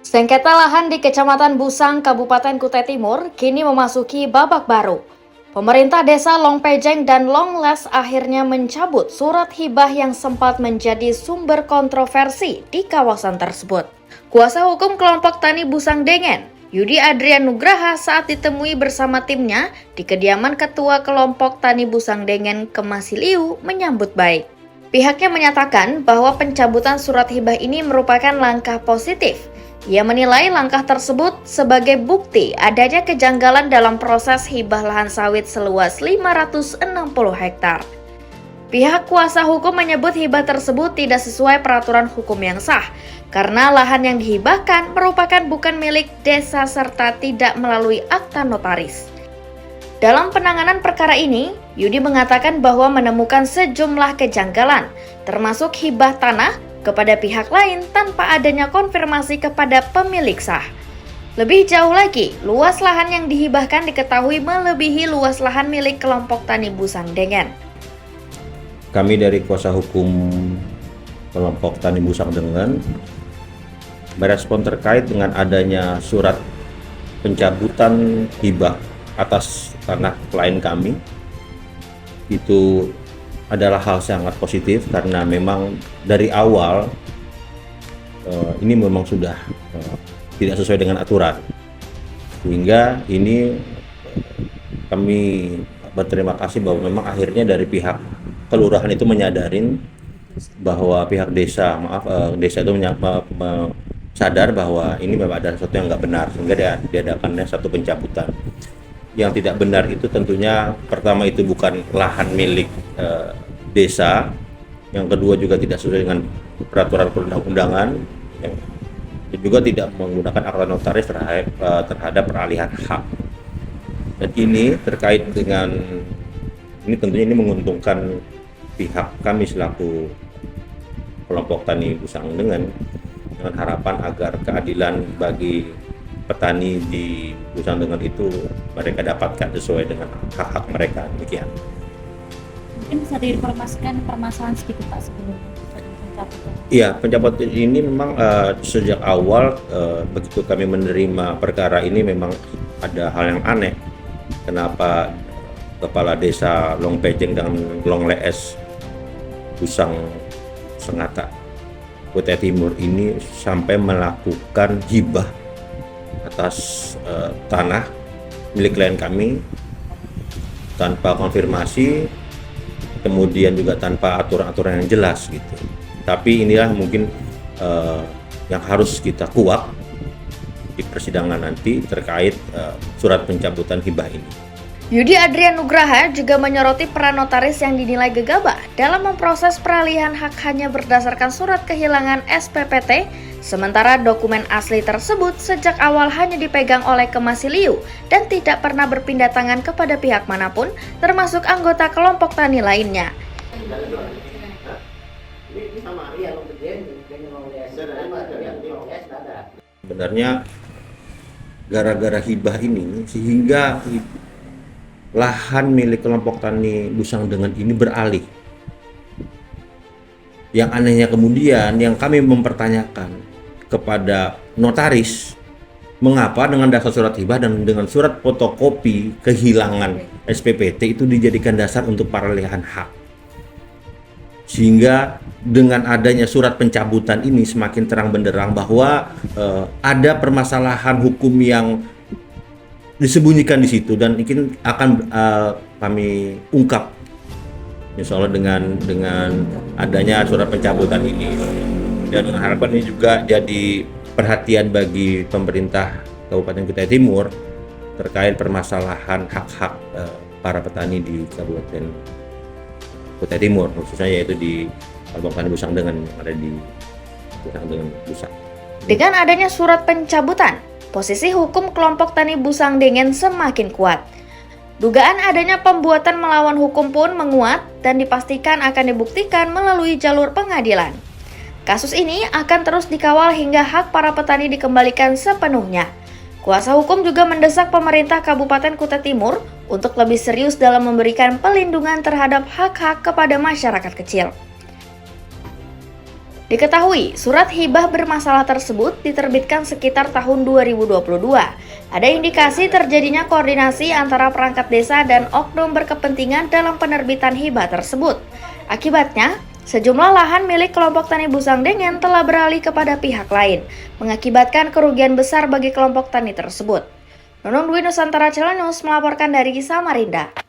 Sengketa lahan di Kecamatan Busang, Kabupaten Kutai Timur kini memasuki babak baru. Pemerintah Desa Longpejeng dan Longles akhirnya mencabut surat hibah yang sempat menjadi sumber kontroversi di kawasan tersebut. Kuasa hukum kelompok tani Busang Dengen, Yudi Adrian Nugraha, saat ditemui bersama timnya di kediaman Ketua Kelompok Tani Busang Dengen Kemasiliu menyambut baik. Pihaknya menyatakan bahwa pencabutan surat hibah ini merupakan langkah positif. Ia menilai langkah tersebut sebagai bukti adanya kejanggalan dalam proses hibah lahan sawit seluas 560 hektar. Pihak kuasa hukum menyebut hibah tersebut tidak sesuai peraturan hukum yang sah, karena lahan yang dihibahkan merupakan bukan milik desa serta tidak melalui akta notaris. Dalam penanganan perkara ini, Yudi mengatakan bahwa menemukan sejumlah kejanggalan, termasuk hibah tanah kepada pihak lain tanpa adanya konfirmasi kepada pemilik sah. Lebih jauh lagi, luas lahan yang dihibahkan diketahui melebihi luas lahan milik kelompok tani Busang Dengen. Kami dari kuasa hukum kelompok tani Busang Dengen merespon terkait dengan adanya surat pencabutan hibah atas tanah klien kami. Itu adalah hal sangat positif karena memang dari awal ini memang sudah tidak sesuai dengan aturan, sehingga ini kami berterima kasih bahwa memang akhirnya dari pihak kelurahan itu menyadarin bahwa pihak desa desa itu sadar bahwa ini memang ada sesuatu yang nggak benar, sehingga diadakannya satu pencabutan. Yang tidak benar itu tentunya pertama itu bukan lahan milik desa, yang kedua juga tidak sesuai dengan peraturan perundang-undangan, yang juga tidak menggunakan akta notaris terhadap peralihan hak. Dan ini terkait dengan ini tentunya ini menguntungkan pihak kami selaku kelompok tani Busang Dengen, dengan harapan agar keadilan bagi petani di Busang Dengen itu mereka dapatkan sesuai dengan hak-hak mereka. Demikian. Mungkin bisa diinformasikan permasalahan sedikit Pak sebelumnya pencabutan. Iya, pencabutan ini memang sejak awal begitu kami menerima perkara ini memang ada hal yang aneh. Kenapa Kepala Desa Longpejeng dan Longles Busang Sengata Kutai Timur ini sampai melakukan hibah atas tanah milik klien kami tanpa konfirmasi, kemudian juga tanpa aturan-aturan yang jelas gitu. Tapi inilah mungkin yang harus kita kuak di persidangan nanti terkait surat pencabutan hibah ini. Yudi Adrian Nugraha juga menyoroti peran notaris yang dinilai gegabah dalam memproses peralihan hak hanya berdasarkan surat kehilangan SPPT, sementara dokumen asli tersebut sejak awal hanya dipegang oleh Kemasiliu dan tidak pernah berpindah tangan kepada pihak manapun, termasuk anggota kelompok tani lainnya. Sebenarnya gara-gara hibah ini sehingga lahan milik kelompok tani Busang Dengen ini beralih. Yang anehnya kemudian yang kami mempertanyakan kepada notaris, mengapa dengan dasar surat hibah dan dengan surat fotokopi kehilangan SPPT itu dijadikan dasar untuk peralihan hak. Sehingga dengan adanya surat pencabutan ini semakin terang benderang bahwa ada permasalahan hukum yang disembunyikan di situ, dan mungkin akan kami ungkap insya Allah dengan adanya surat pencabutan ini, dan dengan harapan ini juga jadi perhatian bagi pemerintah Kabupaten Kutai Timur terkait permasalahan hak-hak para petani di Kabupaten Kutai Timur, khususnya yaitu di kelompok tani Busang Dengen yang ada di Busang Dengen Busang. Dengan adanya surat pencabutan, posisi hukum kelompok tani Busang Dengen semakin kuat. Dugaan adanya pembuatan melawan hukum pun menguat dan dipastikan akan dibuktikan melalui jalur pengadilan. Kasus ini akan terus dikawal hingga hak para petani dikembalikan sepenuhnya. Kuasa hukum juga mendesak pemerintah Kabupaten Kutai Timur untuk lebih serius dalam memberikan pelindungan terhadap hak-hak kepada masyarakat kecil. Diketahui, surat hibah bermasalah tersebut diterbitkan sekitar tahun 2022. Ada indikasi terjadinya koordinasi antara perangkat desa dan oknum berkepentingan dalam penerbitan hibah tersebut. Akibatnya, sejumlah lahan milik kelompok tani Busang Dengen telah beralih kepada pihak lain, mengakibatkan kerugian besar bagi kelompok tani tersebut. Nunung Dwi Nusantara Channel News melaporkan dari Samarinda.